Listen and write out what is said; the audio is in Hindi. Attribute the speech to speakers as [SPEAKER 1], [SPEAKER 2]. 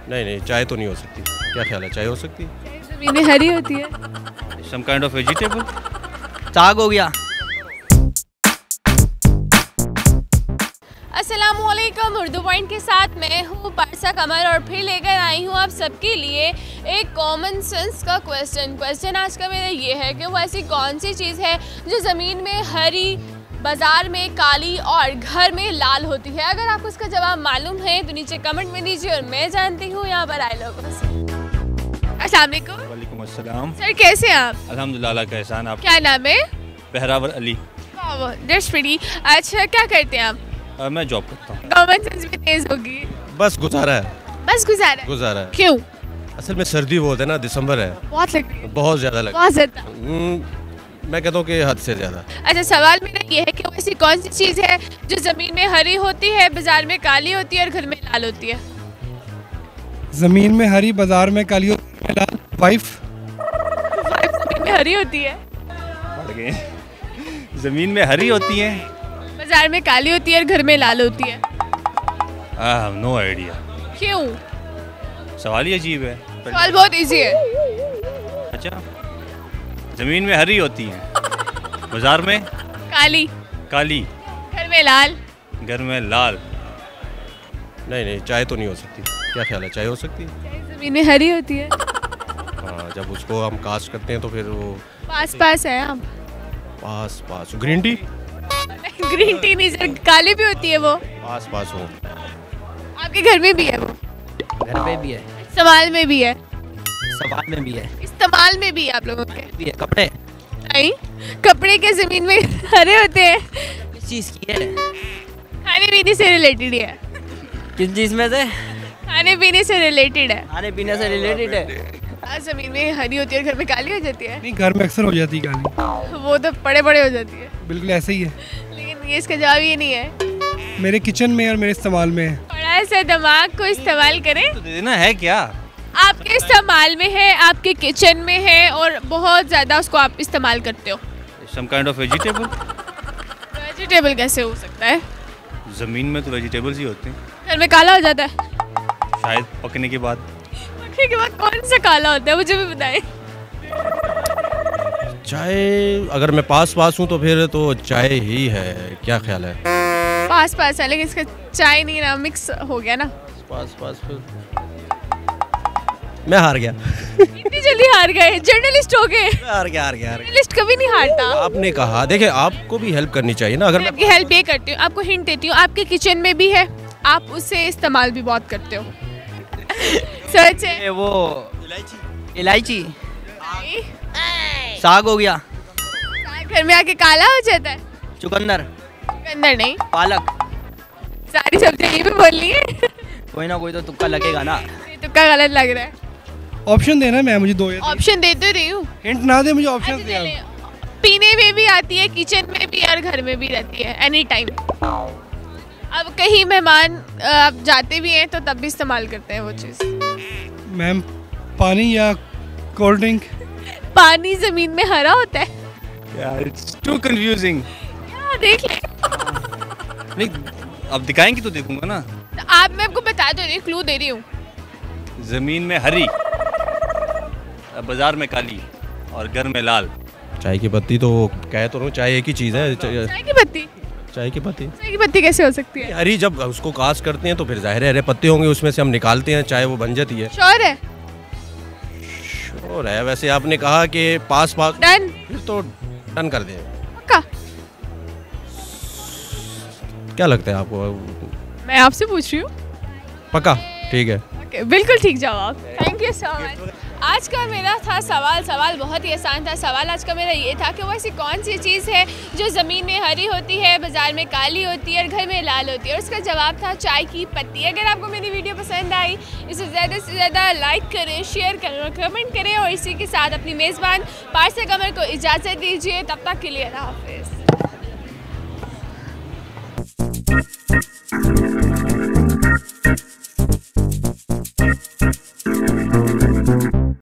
[SPEAKER 1] नहीं नहीं, चाय तो नहीं हो सकती। क्या ख्याल है, चाय हो सकती है?
[SPEAKER 2] ज़मीनें हरी होती है।
[SPEAKER 3] Some kind of vegetable.
[SPEAKER 4] साग हो गया।
[SPEAKER 2] अस्सलामुअलैकुम, उर्दू पॉइंट के साथ मैं हूँ पारसा कमर और फिर लेकर आई हूँ आप सबके लिए एक कॉमन सेंस का क्वेश्चन आज का मेरा ये है कि वो ऐसी कौन सी चीज़ है जो ज़मीन में हरी, बाज़ार में काली और घर में लाल होती है। अगर आपको उसका जवाब मालूम है तो नीचे कमेंट में दीजिए और मैं जानती हूँ यहाँ पर आए लोगों से। अस्सलाम वालेकुम।
[SPEAKER 3] वालेकुम अस्सलाम।
[SPEAKER 2] सर कैसे हैं आप?
[SPEAKER 3] अल्हम्दुलिल्लाह, अल्लाह का एहसान। आप?
[SPEAKER 2] क्या नाम है?
[SPEAKER 3] बहरावर अली।
[SPEAKER 2] That's pretty. अच्छा, क्या करते हैं आप?
[SPEAKER 3] मैं जॉब करता हूँ।
[SPEAKER 2] कॉमन सेंस भी तेज होगी।
[SPEAKER 1] बस गुजारा है।
[SPEAKER 2] बस गुजारा है। क्यों?
[SPEAKER 1] असल में सर्दी बहुत है ना, दिसंबर है,
[SPEAKER 2] बहुत लग रही है।
[SPEAKER 1] बहुत ज़्यादा लग।
[SPEAKER 2] बहुत ज़्यादा।
[SPEAKER 1] मैं कहता हूँ कि हद से ज़्यादा।
[SPEAKER 2] अच्छा, सवाल मेरा ये है कि वो ऐसी कौन सी चीज़ है जो ज़मीन में हरी होती है, बाजार में काली होती है और घर में लाल होती है?
[SPEAKER 5] जमीन में हरी, बाजार में काली, लाल। वाइफ।
[SPEAKER 2] ज़मीन में हरी होती है,
[SPEAKER 3] ज़मीन में हरी होती है,
[SPEAKER 2] बाजार में काली होती है और घर में लाल होती है।
[SPEAKER 3] No idea.
[SPEAKER 2] क्यों?
[SPEAKER 3] सवाल ही अजीब है।
[SPEAKER 2] सवाल बहुत इजी है।
[SPEAKER 3] अच्छा, ज़मीन में हरी होती है, बाजार में
[SPEAKER 2] काली,
[SPEAKER 3] काली,
[SPEAKER 2] घर में लाल।
[SPEAKER 3] घर में लाल।
[SPEAKER 1] नहीं नहीं, चाय तो नहीं हो सकती। क्या ख्याल है, चाय हो सकती है?
[SPEAKER 2] ज़मीन में हरी होती है।
[SPEAKER 1] हाँ, जब उसको हम कास्ट करते हैं तो फिर वो
[SPEAKER 2] पास है आप।
[SPEAKER 1] पास ग्रीन टी।
[SPEAKER 2] ग्रीन टी नहीं सर, काली भी होती है वो।
[SPEAKER 1] पास हो।
[SPEAKER 2] आपके घर में भी है वो?
[SPEAKER 4] घर पे भी है,
[SPEAKER 2] इस्तेमाल में भी है।
[SPEAKER 4] सवाल में भी है,
[SPEAKER 2] इस्तेमाल में भी है आप लोगों के?
[SPEAKER 4] भी है। कपड़े
[SPEAKER 2] नहीं, कपड़े के ज़मीन में हरे होते हैं।
[SPEAKER 4] किस चीज़ की है?
[SPEAKER 2] खाने पीने से रिलेटेड है।
[SPEAKER 4] किस चीज़ में से?
[SPEAKER 2] खाने पीने से रिलेटेड है।
[SPEAKER 4] खाने पीने से रिलेटेड है।
[SPEAKER 2] ज़मीन में हरी होती है और घर में काली हो जाती है।
[SPEAKER 5] नहीं, घर में अक्सर हो जाती है काली।
[SPEAKER 2] वो तो बड़े हो जाती है।
[SPEAKER 5] बिल्कुल ऐसे ही है।
[SPEAKER 2] लेकिन ये इसका जवाब ये नहीं है।
[SPEAKER 5] मेरे किचन में और मेरे इस्तेमाल में है।
[SPEAKER 2] थोड़ा सा दिमाग को इस्तेमाल करें।
[SPEAKER 3] तो देना है क्या?
[SPEAKER 2] आपके इस्तेमाल में है, आपके किचन में है और बहुत ज़्यादा उसको आप इस्तेमाल करते हो।
[SPEAKER 3] Some kind of vegetable.
[SPEAKER 2] Vegetable कैसे हो सकता है?
[SPEAKER 3] ज़मीन में तो वेजिटेबल्स ही होते हैं,
[SPEAKER 2] घर में काला हो जाता है।
[SPEAKER 3] शायद पकने के बाद।
[SPEAKER 2] पकने के बाद कौन सा काला होता है, मुझे भी बताएं।
[SPEAKER 1] चाय, अगर मैं पास हूँ तो फिर तो चाय ही है। क्या ख्याल है?
[SPEAKER 2] पास है लेकिन इसका चाय नहीं ना, मिक्स हो गया ना।
[SPEAKER 1] पास फिर मैं हार गया।
[SPEAKER 2] इतनी जल्दी हार गए? जर्नलिस्ट हो गए?
[SPEAKER 1] हार गया।
[SPEAKER 2] जर्नलिस्ट कभी नहीं हारता।
[SPEAKER 1] आपने कहा, देखिए आपको भी हेल्प करनी चाहिए ना। अगर
[SPEAKER 2] मैं आपकी हेल्प ये करती हूँ, आपको हिंट देती हूँ। आपके किचन में भी है, आप उसे इस्तेमाल भी बहुत करते हो। सच है?
[SPEAKER 4] ये वो इलायची। साग हो गया।
[SPEAKER 2] घर में आके काला हो जाता है?
[SPEAKER 4] चुकंदर।
[SPEAKER 2] चुकंदर नहीं,
[SPEAKER 4] पालक।
[SPEAKER 2] सारी सब्जियां ये भी बोलनी है।
[SPEAKER 4] कोई ना कोई तो तुक्का लगेगा ना।
[SPEAKER 2] ये तुक्का गलत लग रहा है।
[SPEAKER 5] ऑप्शन देना मैं, मुझे दो या
[SPEAKER 2] ऑप्शन देते रही हूँ।
[SPEAKER 5] हिंट ना दे मुझे, ऑप्शन
[SPEAKER 2] अच्छा,
[SPEAKER 5] दे।
[SPEAKER 2] चलें। पीने में भी आती है, किचन में भी और घर में भी रहती है, एनी टाइम। अब कहीं मेहमान आप जाते भी हैं तो तब भी इस्तेमाल करते हैं वो चीज़।
[SPEAKER 5] मैम, पानी या कोल्ड ड्रिंक?
[SPEAKER 2] पानी ज़मीन में हरा होता है?
[SPEAKER 3] यार, इट्स टू कंफ्यूजिंग।
[SPEAKER 2] क्या देख लें।
[SPEAKER 3] नहीं, अब दिखाएंगे तो देखूंगा ना।
[SPEAKER 2] तो आप, मैं आपको बता दो रही, क्लू दे रही हूँ।
[SPEAKER 3] ज़मीन में हरी, बाजार में काली और घर में लाल।
[SPEAKER 1] चाय की पत्ती तो कह तो रहा हूँ, चाय एक ही चीज़ है।
[SPEAKER 2] चाय की पत्ती?
[SPEAKER 1] चाय की पत्ती?
[SPEAKER 2] चाय की पत्ती कैसे हो सकती है?
[SPEAKER 1] हरी, जब उसको कास्ट करते हैं तो फिर जाहिर है हरे पत्ते होंगे, उसमें से हम निकालते हैं, चाय वो बन जाती है।
[SPEAKER 2] श्योर है?
[SPEAKER 1] और है, वैसे आपने कहा कि पास
[SPEAKER 2] डन।
[SPEAKER 1] फिर तो डन कर दें।
[SPEAKER 2] पक्का?
[SPEAKER 1] क्या लगता है आपको?
[SPEAKER 2] मैं आपसे पूछ रही हूँ।
[SPEAKER 1] पक्का? ठीक है।
[SPEAKER 2] बिल्कुल ठीक जवाब। Thank you so much. आज का मेरा था सवाल बहुत ही आसान था। सवाल आज का मेरा ये था कि वो ऐसी कौन सी चीज़ है जो ज़मीन में हरी होती है, बाज़ार में काली होती है और घर में लाल होती है, और उसका जवाब था चाय की पत्ती। अगर आपको मेरी वीडियो पसंद आई, इसे ज़्यादा से ज़्यादा लाइक करें, शेयर करें और कमेंट करें, और इसी के साथ अपनी मेज़बान पारसा कमर को इजाज़त दीजिए। तब तक के लिए अल्लाह हाफ़िज़।